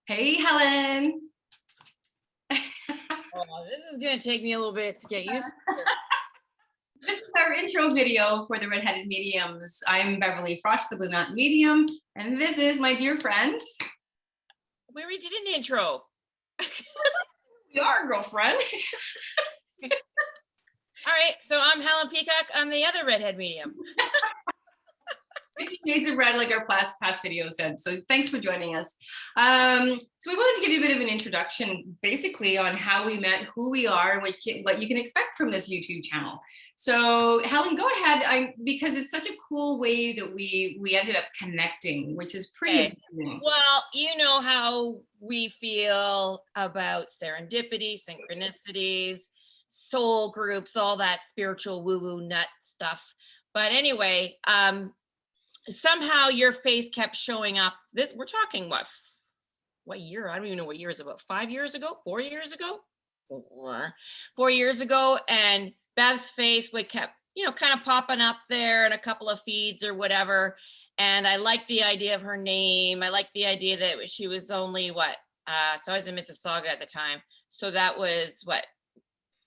Hey, Helen. Oh, this is going to take me a little bit to get used to. This is our intro video for the Redheaded Mediums. I'm Beverly, Frosch, the Blue Mountain Medium, and this is my dear friend. We already did an intro. We are, girlfriend. All right, so I'm Helen Peacock. I'm the other redhead medium. 50 Shades of Red, like our past video said. So thanks for joining us. So we wanted to give you a bit of an introduction, basically, on how we met, who we are, what you can expect from this YouTube channel. So Helen, go ahead. Because it's such a cool way that we ended up connecting, which is pretty amazing. Well, you know how we feel about serendipity, synchronicities, soul groups, all that spiritual woo-woo nut stuff. But anyway, somehow your face kept showing up. We're talking what year? I don't even know what year is it, about 5 years ago, 4 years ago, 4 years ago. And Bev's face would kept, kind of popping up there in a couple of feeds or whatever. And I liked the idea of her name. I liked the idea that she was only so I was in Mississauga at the time. So that was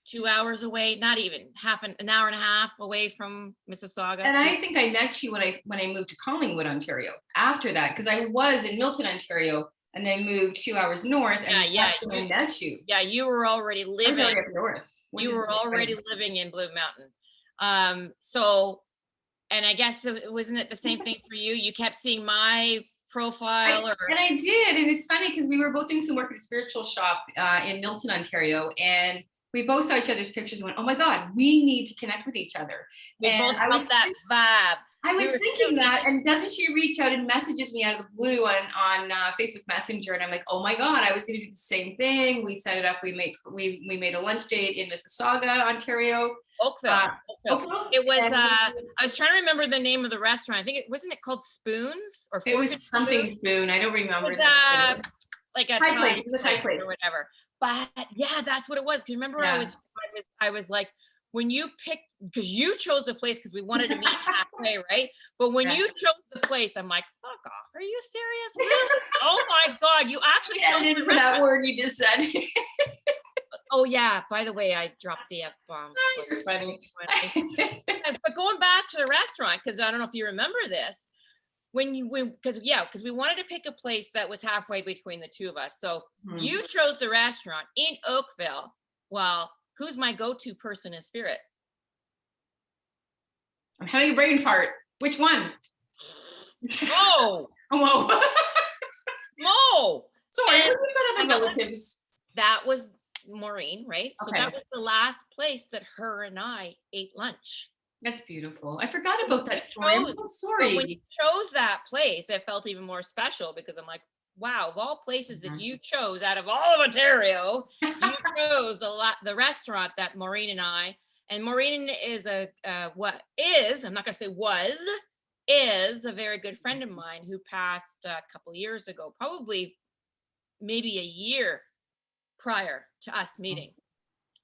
2 hours away, not even an hour and a half away from Mississauga. And I think I met you when I moved to Collingwood, Ontario. After that, because I was in Milton, Ontario, and then moved 2 hours north. And that's when I met you. Yeah, you were already living. I was already up north. You were already living in Blue Mountain. So, and I guess wasn't it the same thing for you? You kept seeing my profile, and I did, and it's funny because we were both doing some work at a spiritual shop in Milton, Ontario, and we both saw each other's pictures and went, oh my God, we need to connect with each other. We both felt that vibe. I was thinking that, and doesn't she reach out and messages me out of the blue on Facebook Messenger, and I'm like, oh my God, I was going to do the same thing. We set it up. We made a lunch date in Mississauga, Ontario. Oakville. It was. I was trying to remember the name of the restaurant. I think wasn't it called Spoons or it was something Spoon. I don't remember. It was like a Thai place. It was a Thai place or whatever. But yeah, that's what it was. Because remember, I was like, when you picked, because you chose the place because we wanted to meet halfway, right? But when you chose the place, I'm like, fuck off. Are you serious? Really? Oh my God, you actually chose for that word you just said. Oh yeah, by the way, I dropped the F-bomb. Oh, you're funny. But going back to the restaurant, because I don't know if you remember this, because we wanted to pick a place that was halfway between the two of us. So you chose the restaurant in Oakville. Well, who's my go-to person in spirit? I'm having a brain fart. Which one? Oh. Whoa. Mo. Sorry, what about other relatives? That was Maureen, right? So okay. That was the last place that her and I ate lunch. That's beautiful. I forgot about that story. I'm so sorry. When you chose that place, it felt even more special because I'm like, wow, of all places that you chose out of all of Ontario, you chose the restaurant that Maureen and Maureen is I'm not going to say is a very good friend of mine who passed a couple years ago, probably maybe a year prior to us meeting.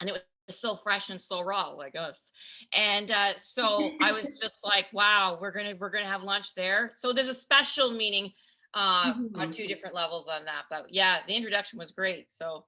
And it was so fresh and so raw, like us. And so I was just like, wow, we're gonna have lunch there. So there's a special meaning on two different levels on that. But yeah, the introduction was great. So,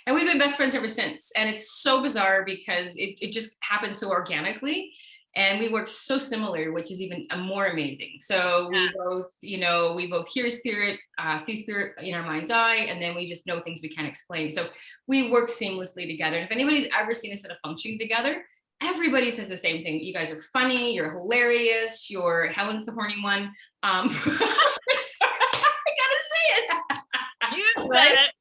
and we've been best friends ever since. And it's so bizarre because it just happened so organically. And we work so similar, which is even more amazing. So we both hear spirit, see spirit in our mind's eye, and then we just know things we can't explain. So we work seamlessly together. And if anybody's ever seen us at a function together, everybody says the same thing. You guys are funny, you're hilarious, Helen's the horny one. I gotta say it. You said it.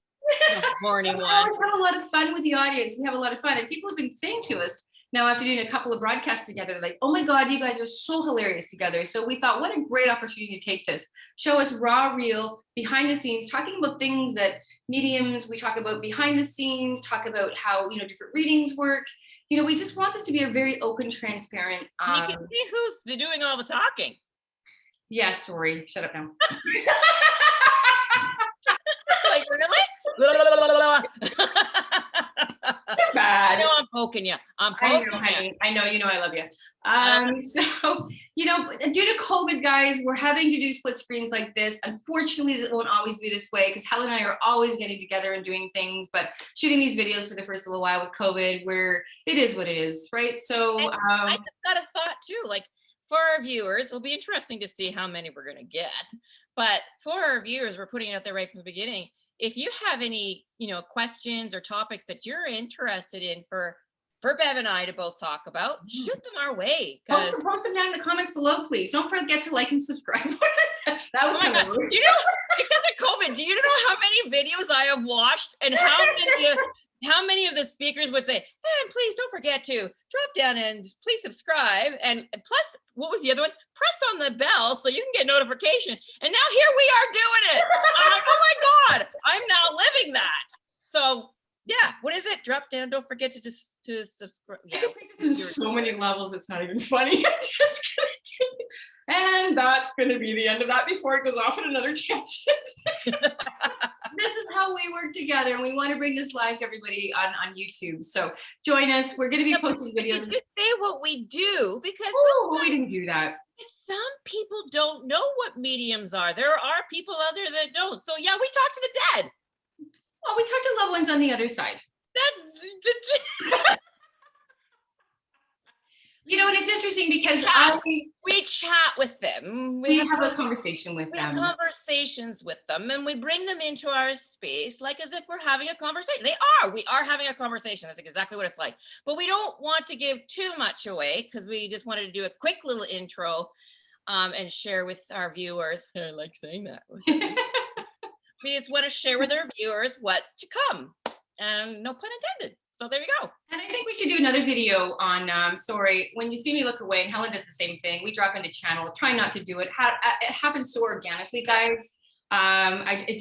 The horny one. We always have a lot of fun with the audience. We have a lot of fun. And people have been saying to us, now, after doing a couple of broadcasts together, they're like, oh my God, you guys are so hilarious together. So we thought, what a great opportunity to take this, show us raw, real, behind the scenes, talking about things that mediums, we talk about behind the scenes, talk about how, different readings work. We just want this to be a very open, transparent. You can see who's doing all the talking. Yeah, sorry. Shut up now. Like, really? bad. I know I'm poking you. I'm I know, poking you. honey. I know, you know I love you. So, you know, due to COVID, guys, we're having to do split screens like this. Unfortunately, it won't always be this way because Helen and I are always getting together and doing things, but shooting these videos for the first little while with COVID, where it is what it is, right? So, I just got a thought too, like for our viewers, it'll be interesting to see how many we're going to get. But for our viewers, we're putting it out there right from the beginning. If you have any, you know, questions or topics that you're interested in for Bev and I to both talk about, shoot them our way. post them down in the comments below, please. Don't forget to like and subscribe. That was Oh my kind of God. rude. Do you know, because of COVID, do you know how many videos I have watched and how many of the speakers would say, and please don't forget to drop down and please subscribe. And plus, what was the other one? Press on the bell so you can get notification. And now here we are doing it. I'm like, oh my God, I'm now living that. So yeah, what is it? Drop down. Don't forget to just to subscribe. I can take this in so many levels. It's not even funny. It's just gonna take, and that's going to be the end of that before it goes off on another tangent. This is how we work together, and we want to bring this live to everybody on YouTube. So join us. We're going to be posting videos. Just say what we do because we didn't do that. some people don't know what mediums are. There are people out there that don't. So yeah, we talk to the dead. Well, we talk to loved ones on the other side. That's you know, and it's interesting because we chat with them. We have a conversation with them. Conversations with them, and we bring them into our space like as if we're having a conversation. We are having a conversation. That's exactly what it's like. But we don't want to give too much away because we just wanted to do a quick little intro and share with our viewers. I like saying that. We just want to share with our viewers what's to come, and no pun intended. So there you go. And I think we should do another video on, sorry, when you see me look away, and Helen does the same thing, we drop into channel, try not to do it. It happens so organically, guys. If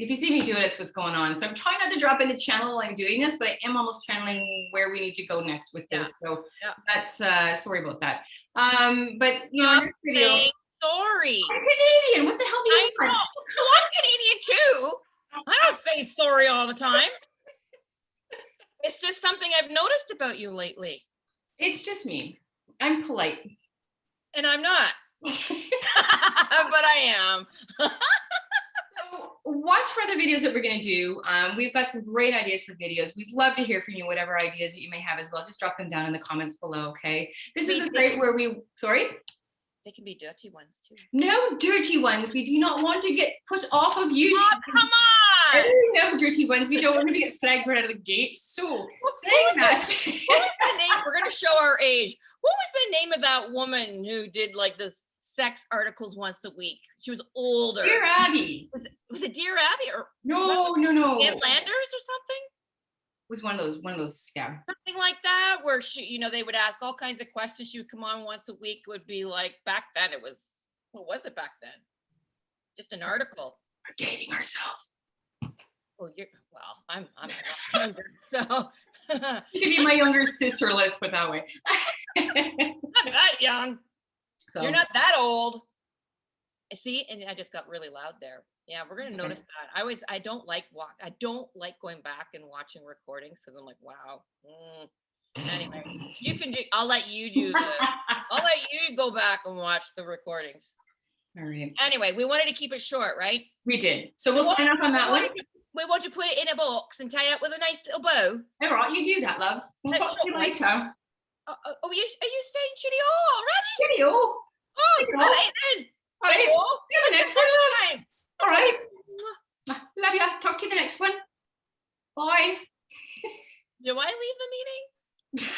you see me do it, it's what's going on. So I'm trying not to drop into channel while I'm doing this, but I am almost channeling where we need to go next with this. So that's, sorry about that. But you know, in this video, sorry. I'm Canadian. What the hell do you want? Well, I'm Canadian too. I don't say sorry all the time. It's just something I've noticed about you lately. It's just me. I'm polite. And I'm not. But I am. So watch for other videos that we're going to do. We've got some great ideas for videos. We'd love to hear from you, whatever ideas that you may have as well. Just drop them down in the comments below, okay? This is a site where sorry? They can be dirty ones too. No dirty ones. We do not want to get put off of YouTube. Oh, come on. No dirty ones. We don't want to get flagged right out of the gate. So what was the name? We're going to show our age. What was the name of that woman who did like this sex articles once a week? She was older. Dear Abby. Was it Dear Abby or no. Ann Landers or something? It was one of those, yeah. Something like that, where she, you know, they would ask all kinds of questions. She would come on once a week. It would be like back then. It was, what was it back then? Just an article. We're dating ourselves. Oh, I'm a lot younger, so you could be my younger sister. Let's put it that way. Not that young. So you're not that old. See, and I just got really loud there. Yeah, we're gonna notice that. I don't like going back and watching recordings because I'm like, wow. Anyway, you can do. I'll let you go back and watch the recordings. All right. Anyway, we wanted to keep it short, right? We did. So we'll sign off on that one. We want to put it in a box and tie it with a nice little bow. All right, you do that, love. We'll talk to you later. Are you saying cheerio already? Cheerio. Oh, all right then. All right. See you in the next one. All right. Love you. Talk to you in the next one. Bye. Do I leave the meeting?